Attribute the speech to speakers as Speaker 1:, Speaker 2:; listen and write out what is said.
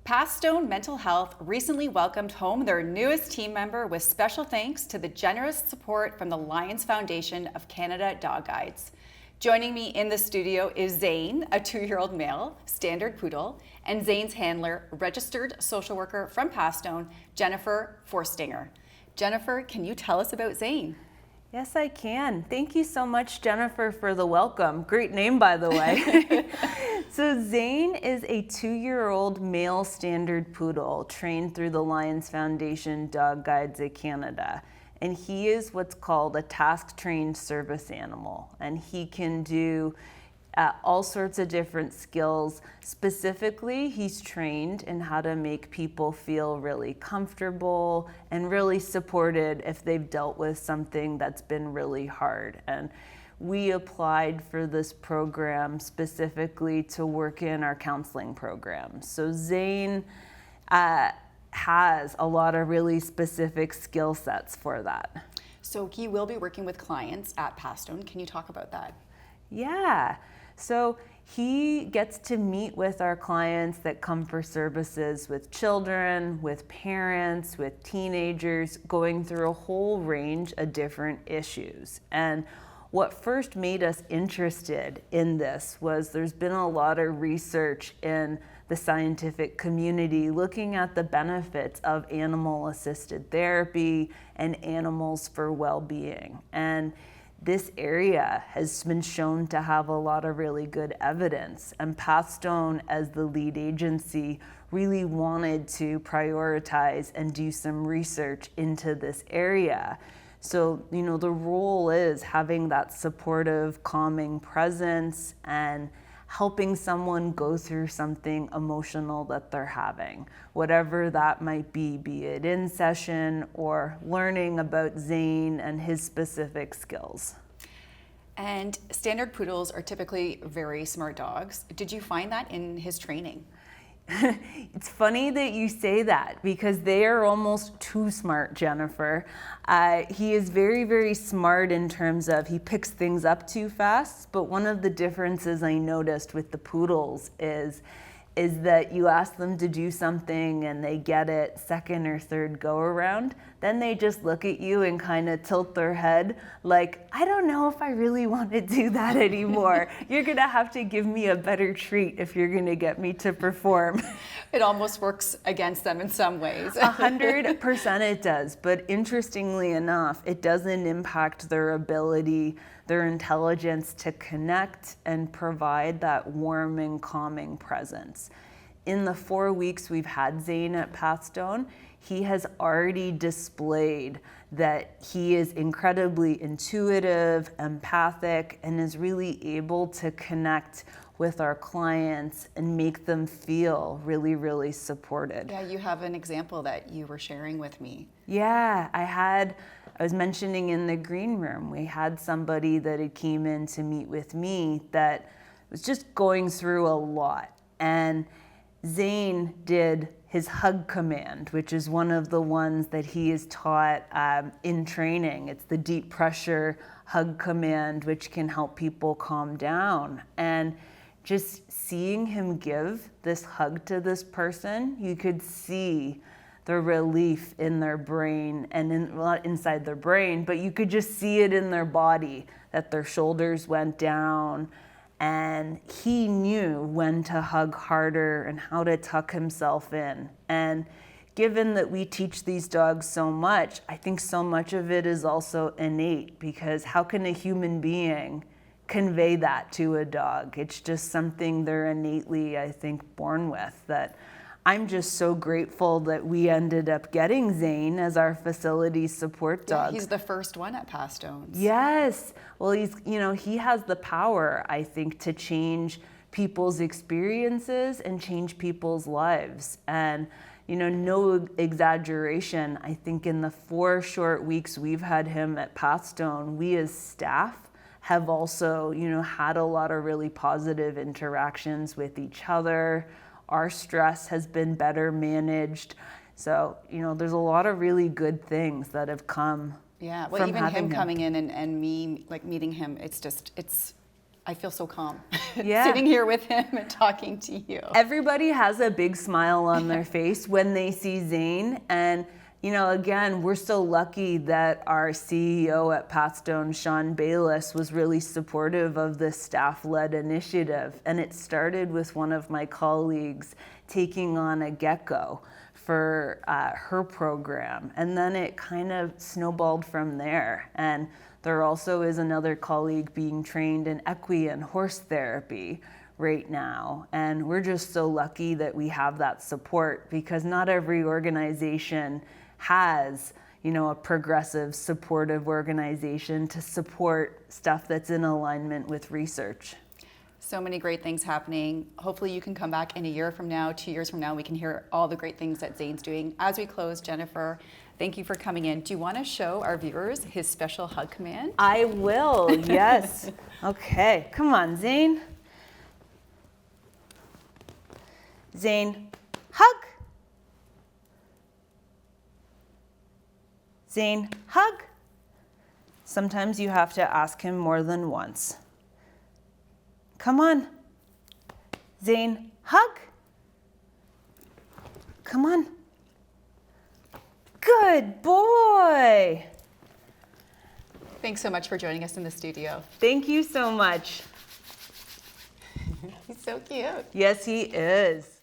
Speaker 1: Pathstone Mental Health recently welcomed home their newest team member with special thanks to the generous support from the Lions Foundation of Canada Dog Guides. Joining me in the studio is Zane, a 2-year-old male, standard poodle, and Zane's handler, registered social worker from Pathstone, Jennifer Forstinger. Jennifer, can you tell us about Zane?
Speaker 2: Yes, I can. Thank you so much, Jennifer, for the welcome. Great name, by the way. So Zane is a 2-year-old male standard poodle trained through the Lions Foundation Dog Guides of Canada. And he is what's called a task-trained service animal. And he can do all sorts of different skills. Specifically, he's trained in how to make people feel really comfortable and really supported if they've dealt with something that's been really hard. And we applied for this program specifically to work in our counseling program. So Zane has a lot of really specific skill sets for that.
Speaker 1: So he will be working with clients at Pathstone. Can you talk about that?
Speaker 2: Yeah. So he gets to meet with our clients that come for services with children, with parents, with teenagers, going through a whole range of different issues. And what first made us interested in this was there's been a lot of research in the scientific community looking at the benefits of animal-assisted therapy and animals for well-being. And this area has been shown to have a lot of really good evidence, and Pathstone, as the lead agency, really wanted to prioritize and do some research into this area. So, the role is having that supportive, calming presence and helping someone go through something emotional that they're having, whatever that might be it in session or learning about Zane and his specific skills.
Speaker 1: And standard poodles are typically very smart dogs. Did you find that in his training?
Speaker 2: It's funny that you say that because they are almost too smart, Jennifer. He is very, very smart in terms of he picks things up too fast, but one of the differences I noticed with the poodles is that you ask them to do something and they get it second or third go around, then they just look at you and kind of tilt their head like, I don't know if I really want to do that anymore. You're gonna have to give me a better treat if you're gonna get me to perform.
Speaker 1: It almost works against them in some ways.
Speaker 2: 100% it does, but interestingly enough, it doesn't impact their ability, their intelligence to connect and provide that warming, calming presence. In the 4 weeks we've had Zane at Pathstone, he has already displayed that he is incredibly intuitive, empathic, and is really able to connect with our clients and make them feel really, really supported.
Speaker 1: Yeah, you have an example that you were sharing with me.
Speaker 2: Yeah, I was mentioning in the green room, we had somebody that had came in to meet with me that was just going through a lot. And Zane did his hug command, which is one of the ones that he is taught in training. It's the deep pressure hug command, which can help people calm down. And just seeing him give this hug to this person, you could see the relief in their brain and not inside their brain, but you could just see it in their body, that their shoulders went down, and he knew when to hug harder and how to tuck himself in. And given that we teach these dogs so much, I think so much of it is also innate, because how can a human being convey that to a dog? It's just something they're innately, I think, born with. That I'm just so grateful that we ended up getting Zane as our facility support dog.
Speaker 1: Yeah, he's the first one at Pathstone.
Speaker 2: Yes. Well, he has the power, I think, to change people's experiences and change people's lives. And, no exaggeration, I think in the 4 short weeks we've had him at Pathstone, we as staff have also, had a lot of really positive interactions with each other. Our stress has been better managed. So, there's a lot of really good things that have come.
Speaker 1: Yeah, well, even him coming in and me meeting him, it's I feel so calm
Speaker 2: Yeah.
Speaker 1: sitting here with him and talking to you.
Speaker 2: Everybody has a big smile on their face when they see Zane. And, you know, again, we're so lucky that our CEO at Pathstone, Sean Bayless, was really supportive of this staff-led initiative. And it started with one of my colleagues taking on a gecko for her program. And then it kind of snowballed from there. And there also is another colleague being trained in equi and horse therapy right now. And we're just so lucky that we have that support, because not every organization has, you know, a progressive, supportive organization to support stuff that's in alignment with research.
Speaker 1: So many great things happening. Hopefully you can come back in a year from now, 2 years from now, we can hear all the great things that Zane's doing. As we close, Jennifer, thank you for coming in. Do you want to show our viewers his special hug command?
Speaker 2: I will, yes. Okay, come on, Zane. Zane, hug. Zane, hug. Sometimes you have to ask him more than once. Come on. Zane, hug. Come on. Good boy.
Speaker 1: Thanks so much for joining us in the studio.
Speaker 2: Thank you so much.
Speaker 1: He's so cute.
Speaker 2: Yes, he is.